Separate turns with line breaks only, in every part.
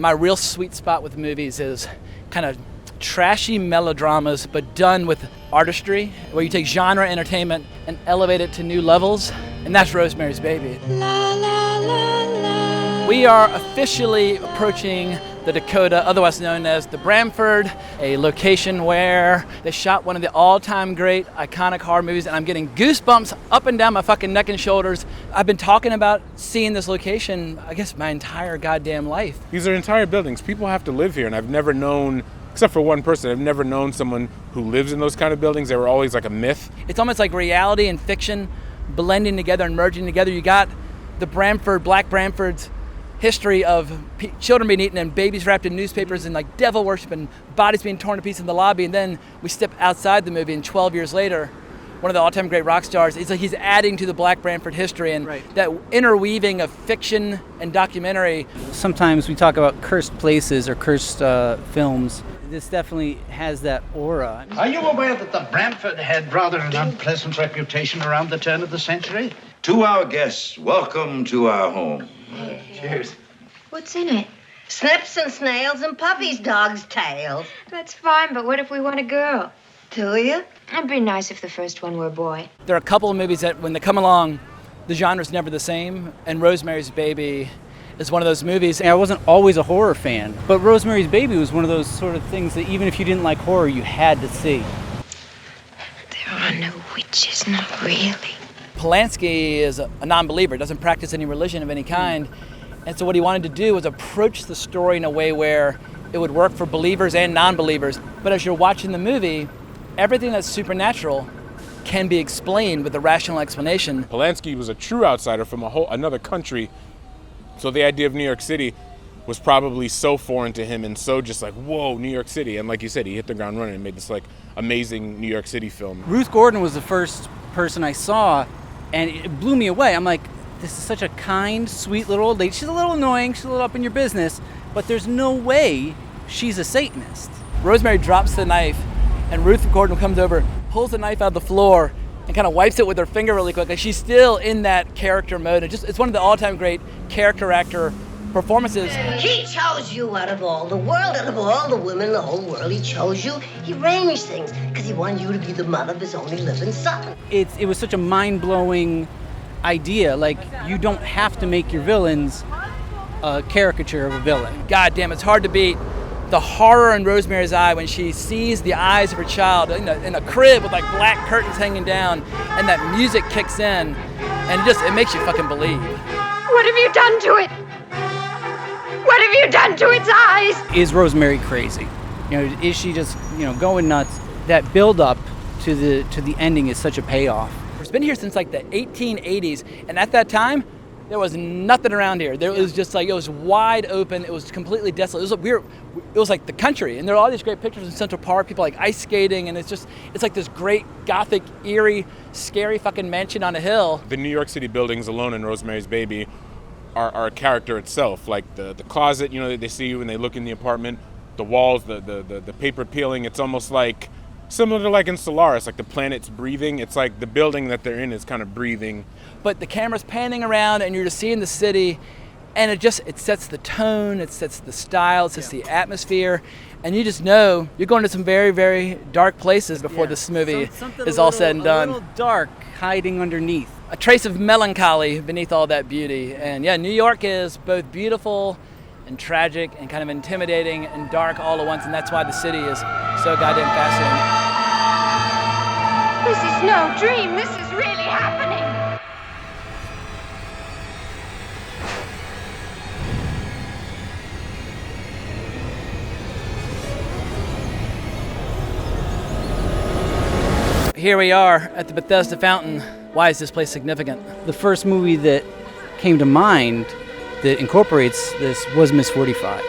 My real sweet spot with movies is kind of trashy melodramas, but done with artistry, where you take genre entertainment and elevate it to new levels, and that's Rosemary's Baby. La, la, la, la. We are officially approaching the Dakota, otherwise known as the Bramford, a location where they shot one of the all-time great iconic horror movies, and I'm getting goosebumps up and down my fucking neck and shoulders. I've been talking about seeing this location, I guess, my entire goddamn life.
These are entire buildings. People have to live here, and I've never known, except for one person, I've never known someone who lives in those kind of buildings. They were always like a myth.
It's almost like reality and fiction blending together and merging together. You got the Bramford, Black Bramford's history of children being eaten and babies wrapped in newspapers and like devil worship and bodies being torn to pieces in the lobby. And then we step outside the movie, and 12 years later, one of the all-time great rock stars, it's like he's adding to the Black Bramford history, and that interweaving of fiction and documentary.
Sometimes we talk about cursed places or cursed films. This definitely has that aura.
Are you aware that the Bramford had rather an unpleasant reputation around the turn of the century?
To our guests, welcome to our home.
Cheers.
What's in it?
Snips and snails and puppies' dogs' tails.
That's fine, but what if we want a girl?
Do you?
It'd be nice if the first one were a boy.
There are a couple of movies that, when they come along, the genre's never the same, and Rosemary's Baby is one of those movies.
I wasn't always a horror fan, but Rosemary's Baby was one of those sort of things that even if you didn't like horror, you had to see.
There are no witches, not really.
Polanski is a non-believer, doesn't practice any religion of any kind. And so what he wanted to do was approach the story in a way where it would work for believers and non-believers. But as you're watching the movie, everything that's supernatural can be explained with a rational explanation.
Polanski was a true outsider from another country. So the idea of New York City was probably so foreign to him and so just like, whoa, New York City. And like you said, he hit the ground running and made this like amazing New York City film.
Ruth Gordon was the first person I saw, and it blew me away. I'm like, this is such a kind, sweet little old lady. She's a little annoying, she's a little up in your business, but there's no way she's a Satanist. Rosemary drops the knife, and Ruth Gordon comes over, pulls the knife out of the floor, and kind of wipes it with her finger really quick. Like she's still in that character mode. It's one of the all-time great character actor performances.
He chose you out of all the world, out of all the women in the whole world. He chose you. He arranged things because he wanted you to be the mother of his only living son.
It was such a mind-blowing idea. Like, you don't have to make your villains a caricature of a villain.
God damn, it's hard to beat the horror in Rosemary's eye when she sees the eyes of her child in a crib with like black curtains hanging down, and that music kicks in, and it makes you fucking believe.
What have you done to it? What have you done to its eyes?
Is Rosemary crazy? Is she just, going nuts? That build up to the ending is such a payoff.
It's been here since like the 1880s, and at that time, there was nothing around here. There was just like, it was wide open. It was completely desolate. It was like the country, and there are all these great pictures in Central Park, people like ice skating, and it's like this great gothic, eerie, scary fucking mansion on a hill.
The New York City buildings alone in Rosemary's Baby are a character itself. Like the closet, they see you when they look in the apartment, the walls, the paper peeling. It's almost like similar to like in Solaris, like the planet's breathing. It's like the building that they're in is kind of breathing.
But the camera's panning around, and you're just seeing the city, and it sets the tone, it sets the style, it sets the atmosphere, and you just know you're going to some very, very dark places before this movie is all said and done.
A little dark hiding underneath.
A trace of melancholy beneath all that beauty. And yeah, New York is both beautiful and tragic and kind of intimidating and dark all at once, and that's why the city is so goddamn fascinating.
This is no dream. This is really happening.
Here we are at the Bethesda Fountain. Why is this place significant?
The first movie that came to mind that incorporates this was Miss 45.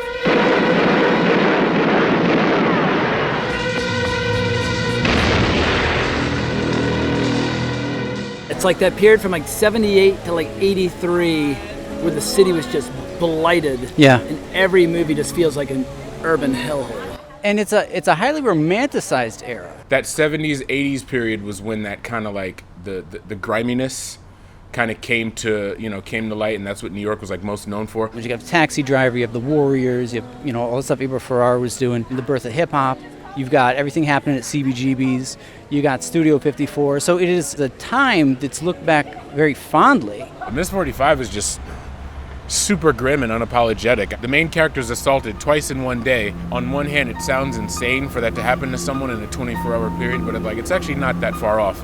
It's like that period from like 78 to like 83 where the city was just blighted.
Yeah.
And every movie just feels like an urban hellhole.
And it's a highly romanticized era.
That 70s, 80s period was when that kind of like the griminess kind of came to light, and that's what New York was like most known for.
You have Taxi Driver, you have The Warriors, you have all the stuff Abel Ferrara was doing, the birth of hip hop. You've got everything happening at CBGB's. You got Studio 54. So it is the time that's looked back very fondly.
Miss 45 is just super grim and unapologetic. The main character is assaulted twice in one day. On one hand, it sounds insane for that to happen to someone in a 24-hour period, but it's actually not that far off.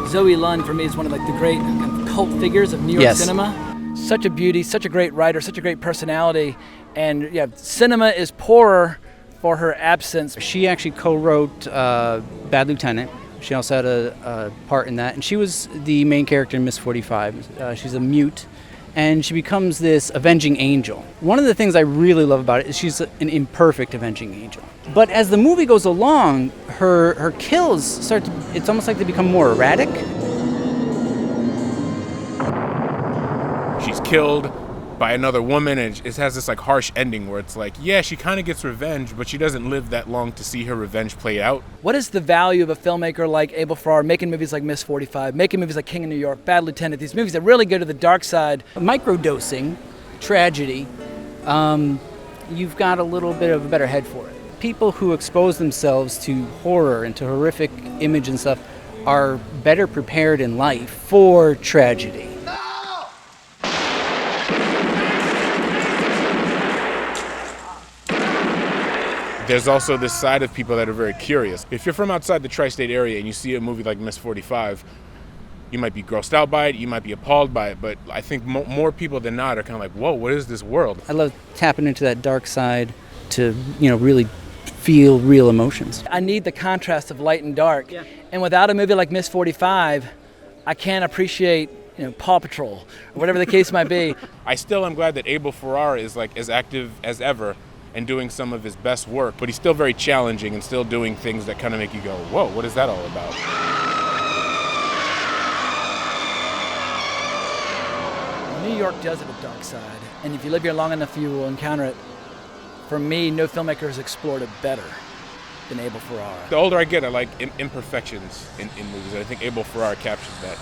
Zoe Lund, for me, is one of the great kind of cult figures of New York
Yes.
cinema. Such a beauty, such a great writer, such a great personality, and cinema is poorer for her absence.
She actually co-wrote Bad Lieutenant. She also had a part in that, and she was the main character in Miss 45. She's a mute, and she becomes this avenging angel. One of the things I really love about it is she's an imperfect avenging angel. But as the movie goes along, her kills it's almost like they become more erratic.
She's killed by another woman, and it has this harsh ending where it's she kind of gets revenge, but she doesn't live that long to see her revenge play out.
What is the value of a filmmaker like Abel Ferrara making movies like Miss 45, making movies like King of New York, Bad Lieutenant, these movies that really go to the dark side?
Microdosing, tragedy, you've got a little bit of a better head for it. People who expose themselves to horror and to horrific image and stuff are better prepared in life for tragedy.
There's also this side of people that are very curious. If you're from outside the tri-state area and you see a movie like Miss 45, you might be grossed out by it, you might be appalled by it, but I think more people than not are kind of like, whoa, what is this world?
I love tapping into that dark side to, really feel real emotions.
I need the contrast of light and dark. Yeah. And without a movie like Miss 45, I can't appreciate Paw Patrol or whatever the case might be.
I still am glad that Abel Ferrara is as active as ever and doing some of his best work, but he's still very challenging and still doing things that kind of make you go, whoa, what is that all about?
New York does have a dark side, and if you live here long enough, you will encounter it. For me, no filmmaker has explored it better than Abel Ferrara.
The older I get, I like imperfections in movies, and I think Abel Ferrara captures that.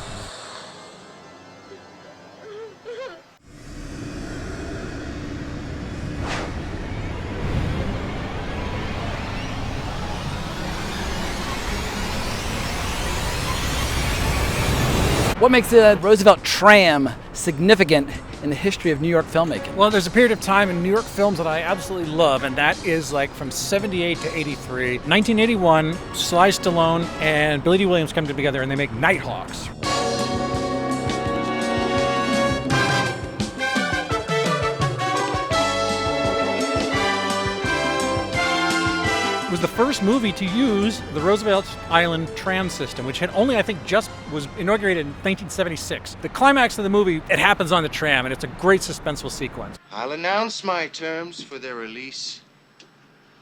What makes the Roosevelt tram significant in the history of New York filmmaking?
Well, there's a period of time in New York films that I absolutely love, and that is from 78 to 83. 1981, Sly Stallone and Billy D. Williams come together and they make Nighthawks. Was the first movie to use the Roosevelt Island tram system, which had only, I think, just was inaugurated in 1976. The climax of the movie, it happens on the tram, and it's a great suspenseful sequence.
I'll announce my terms for their release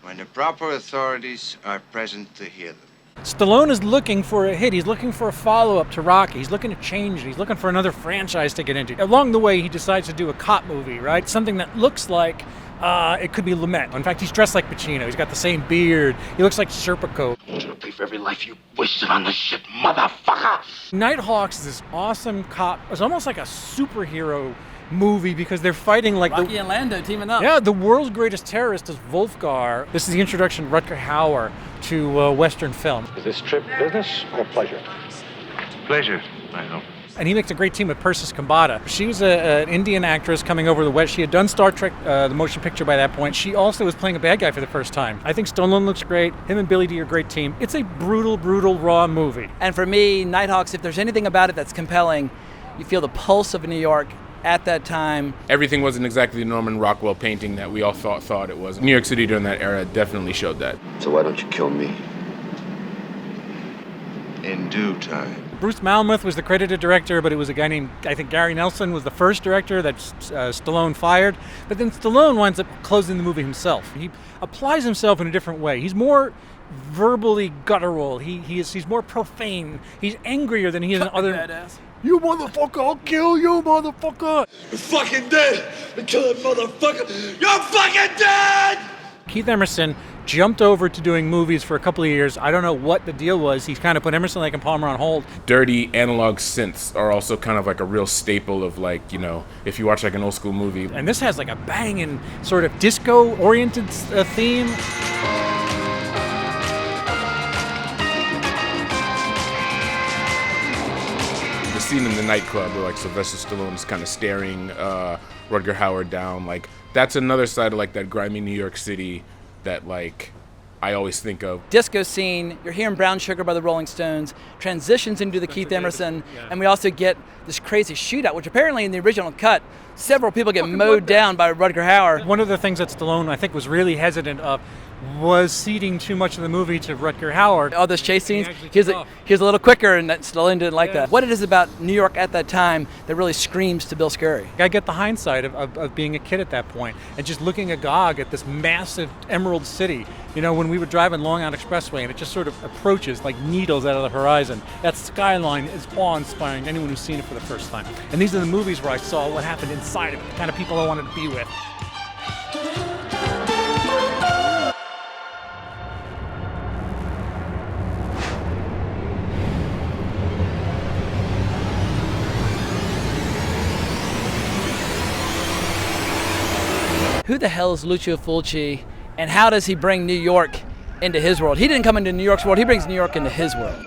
when the proper authorities are present to hear them.
Stallone is looking for a hit. He's looking for a follow-up to Rocky. He's looking to change it. He's looking for another franchise to get into. Along the way, he decides to do a cop movie, right? Something that looks like it could be Lumet. In fact, he's dressed like Pacino. He's got the same beard. He looks like Serpico.
You'll pay for every life you wasted on this shit, motherfucker!
Nighthawks is this awesome cop. It's almost like a superhero movie because they're fighting like
Rocky and Lando teaming up.
Yeah, the world's greatest terrorist is Wolfgar. This is the introduction of Rutger Hauer to Western film.
Is this trip business or pleasure?
Pleasure, I hope.
And he makes a great team with Persis Kambata. She was an Indian actress coming over the West. She had done Star Trek, the motion picture by that point. She also was playing a bad guy for the first time. I think Stallone looks great. Him and Billy D are a great team. It's a brutal, brutal, raw movie.
And for me, Nighthawks, if there's anything about it that's compelling, you feel the pulse of New York at that time.
Everything wasn't exactly the Norman Rockwell painting that we all thought it was. New York City during that era definitely showed that.
So why don't you kill me?
In due time.
Bruce Malmuth was the credited director, but it was a guy named, I think Gary Nelson was the first director that Stallone fired. But then Stallone winds up closing the movie himself. He applies himself in a different way. He's more verbally guttural. He's more profane. He's angrier than he is in other...
Badass.
You motherfucker, I'll kill you, motherfucker!
You're fucking dead! You kill that motherfucker! You're fucking dead!
Keith Emerson jumped over to doing movies for a couple of years. I don't know what the deal was. He kind of put Emerson, Lake and Palmer on hold.
Dirty analog synths are also kind of like a real staple of, like, you know, if you watch like an old school movie.
And this has like a banging sort of disco-oriented theme.
The scene in the nightclub where like Sylvester Stallone is kind of staring Rutger Hauer down, like that's another side of like that grimy New York City that like I always think of.
Disco scene, you're hearing Brown Sugar by the Rolling Stones, transitions into the Keith Emerson, and we also get this crazy shootout, which apparently in the original cut, several people get mowed down by Rutger Hauer.
One of the things that Stallone, I think, was really hesitant of was ceding too much of the movie to Rutger Hauer.
All those chase scenes, he was a little quicker, and Stallone didn't like that. What it is about New York at that time that really screams to Bill Scurry.
I get the hindsight of being a kid at that point and just looking agog at this massive emerald city. You know, when we were driving Long Island Expressway and it just sort of approaches like needles out of the horizon. That skyline is awe-inspiring to anyone who's seen it for the first time. And these are the movies where I saw what happened inside of it, the kind of people I wanted to be with.
Who the hell is Lucio Fulci, and how does he bring New York into his world? He didn't come into New York's world, he brings New York into his world.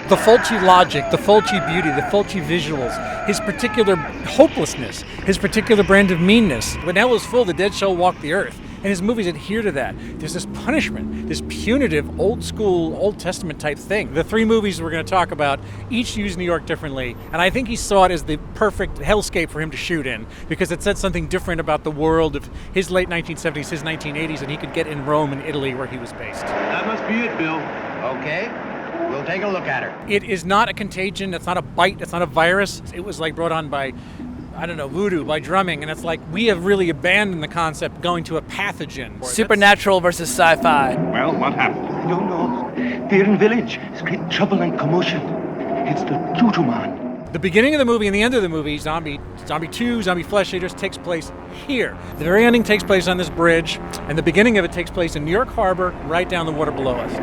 The Fulci logic, the Fulci beauty, the Fulci visuals, his particular hopelessness, his particular brand of meanness. When hell is full, the dead shall walk the earth. And his movies adhere to that. There's this punishment, this punitive, old school, Old Testament type thing. The three movies we're going to talk about each use New York differently, and I think he saw it as the perfect hellscape for him to shoot in, because it said something different about the world of his late 1970s, his 1980s, and he could get in Rome and Italy where he was based.
That must be it, Bill. Okay, we'll take a look at her.
It is not a contagion, it's not a bite, it's not a virus. It was like brought on by, I don't know, voodoo, by drumming, and it's like we have really abandoned the concept of going to a pathogen.
Supernatural versus sci-fi.
Well, what happened?
I don't know. They're in village. It's great trouble and commotion. It's the Juju Man.
The beginning of the movie and the end of the movie, Zombie 2, Zombie Flesh Eaters, takes place here. The very ending takes place on this bridge, and the beginning of it takes place in New York Harbor, right down the water below us.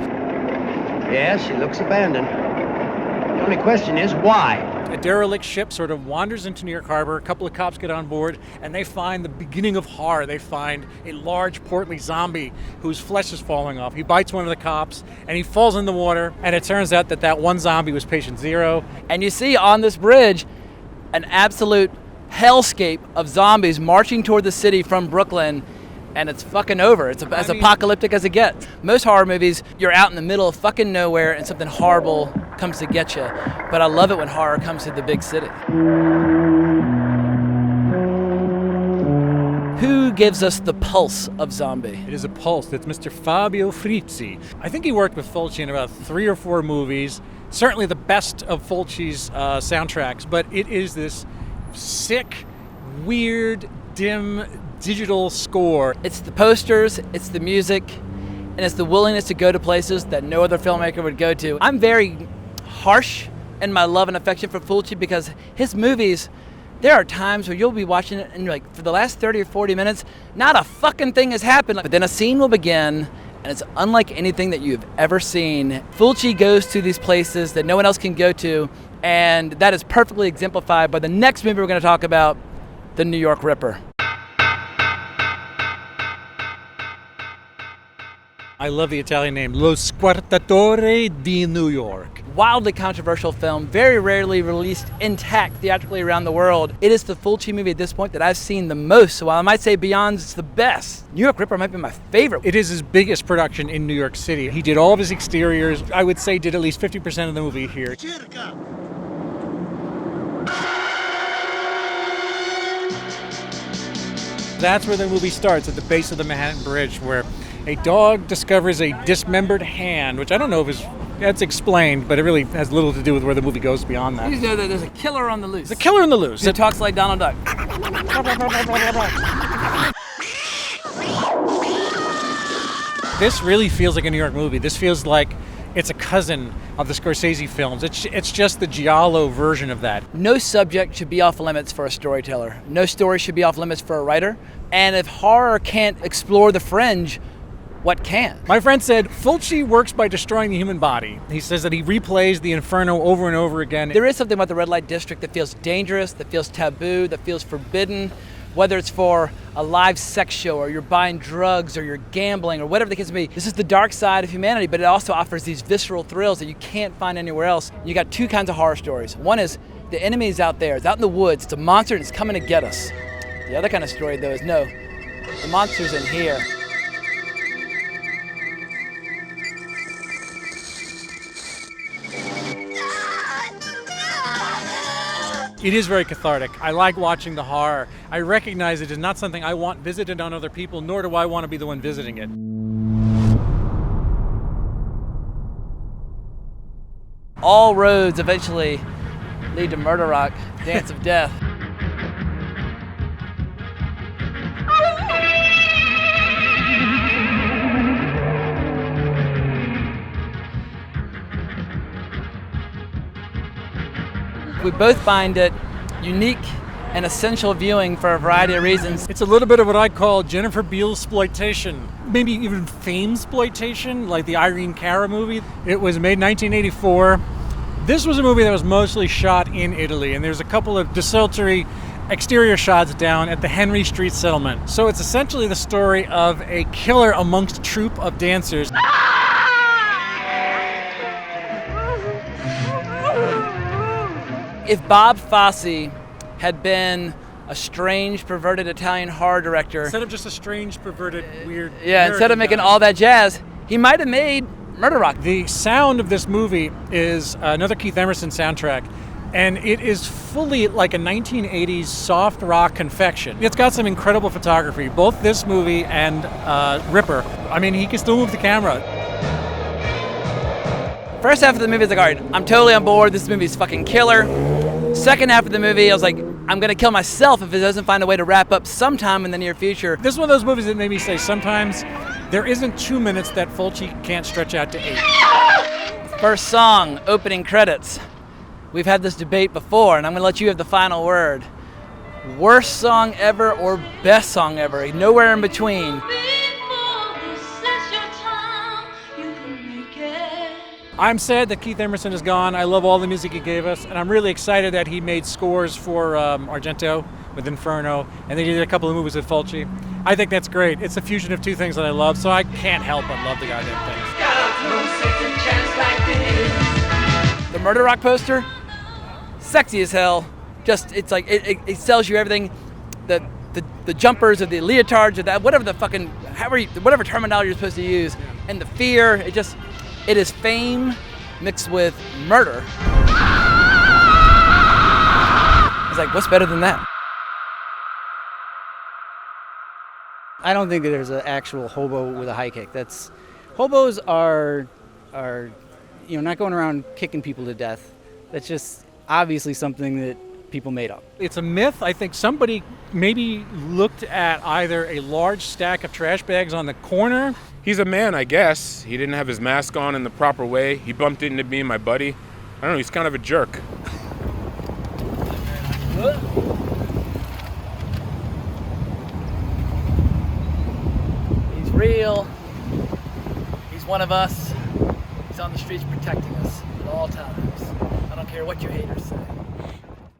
Yeah, she looks abandoned. The only question is, why?
A derelict ship sort of wanders into New York Harbor. A couple of cops get on board, and they find the beginning of horror. They find a large, portly zombie whose flesh is falling off. He bites one of the cops, and he falls in the water, and it turns out that that one zombie was patient zero.
And you see on this bridge an absolute hellscape of zombies marching toward the city from Brooklyn, and it's fucking over. It's as apocalyptic as it gets. Most horror movies, you're out in the middle of fucking nowhere and something horrible comes to get you. But I love it when horror comes to the big city. Who gives us the pulse of zombie?
It is a pulse. It's Mr. Fabio Frizzi. I think he worked with Fulci in about 3 or 4 movies. Certainly the best of Fulci's soundtracks, but it is this sick, weird, dim, digital score.
It's the posters, it's the music, and it's the willingness to go to places that no other filmmaker would go to. I'm very harsh in my love and affection for Fulci because his movies, there are times where you'll be watching it and you're like, for the last 30 or 40 minutes, not a fucking thing has happened. But then a scene will begin and it's unlike anything that you've ever seen. Fulci goes to these places that no one else can go to, and that is perfectly exemplified by the next movie we're going to talk about, The New York Ripper.
I love the Italian name, Lo Squartatore di New York.
Wildly controversial film, very rarely released intact theatrically around the world. It is the Fulci movie at this point that I've seen the most, so while I might say Beyond is the best, New York Ripper might be my favorite.
It is his biggest production in New York City. He did all of his exteriors. I would say did at least 50% of the movie here. That's where the movie starts, at the base of the Manhattan Bridge, where a dog discovers a dismembered hand, which I don't know if that's explained, but it really has little to do with where the movie goes beyond that.
You know that there's a killer on the loose.
There's a killer on the loose.
It talks like Donald Duck.
This really feels like a New York movie. This feels like it's a cousin of the Scorsese films. It's just the giallo version of that.
No subject should be off limits for a storyteller. No story should be off limits for a writer. And if horror can't explore the fringe, what can?
My friend said Fulci works by destroying the human body. He says that he replays the Inferno over and over again.
There is something about the red light district that feels dangerous, that feels taboo, that feels forbidden, whether it's for a live sex show or you're buying drugs or you're gambling or whatever the case may be. This is the dark side of humanity, but it also offers these visceral thrills that you can't find anywhere else. You got two kinds of horror stories. One is the enemy is out there, it's out in the woods, it's a monster and it's coming to get us. The other kind of story though is no, the monster's in here.
It is very cathartic. I like watching the horror. I recognize it is not something I want visited on other people, nor do I want to be the one visiting it.
All roads eventually lead to Murder Rock, Dance of Death. We both find it unique and essential viewing for a variety of reasons.
It's a little bit of what I call Jennifer Beal-sploitation, maybe even fame-sploitation, like the Irene Cara movie. It was made in 1984. This was a movie that was mostly shot in Italy, and there's a couple of desultory exterior shots down at the Henry Street settlement. So it's essentially the story of a killer amongst a troupe of dancers.
If Bob Fosse had been a strange, perverted Italian horror director...
Instead of just a strange, perverted, weird...
Yeah, instead of making all that jazz, he might have made Murder Rock.
The sound of this movie is another Keith Emerson soundtrack, and it is fully like a 1980s soft rock confection. It's got some incredible photography, both this movie and Ripper. I mean, he can still move the camera.
First half of the movie is like, all right, I'm totally on board. This movie's fucking killer. Second half of the movie, I was like, I'm going to kill myself if it doesn't find a way to wrap up sometime in the near future.
This is one of those movies that made me say sometimes there isn't 2 minutes that Fulci can't stretch out to 8.
First song, opening credits. We've had this debate before, and I'm going to let you have the final word. Worst song ever or best song ever? Nowhere in between.
I'm sad that Keith Emerson is gone. I love all the music he gave us, and I'm really excited that he made scores for Argento with Inferno, and they did a couple of movies with Fulci. I think that's great. It's a fusion of two things that I love, so I can't help but love the goddamn things.
The Murder Rock poster, sexy as hell. Just, it's like, it sells you everything. The jumpers or the leotards or that, whatever the fucking, whatever terminology you're supposed to use, and the fear, it is fame mixed with murder. It's like, what's better than that?
I don't think that there's an actual hobo with a high kick. Hobos are not going around kicking people to death. That's just obviously something that people made up.
It's a myth. I think somebody maybe looked at either a large stack of trash bags on the corner.
He's a man, I guess. He didn't have his mask on in the proper way. He bumped into me and my buddy. I don't know, he's kind of a jerk.
He's real. He's one of us. He's on the streets protecting us at all times. I don't care what you haters say.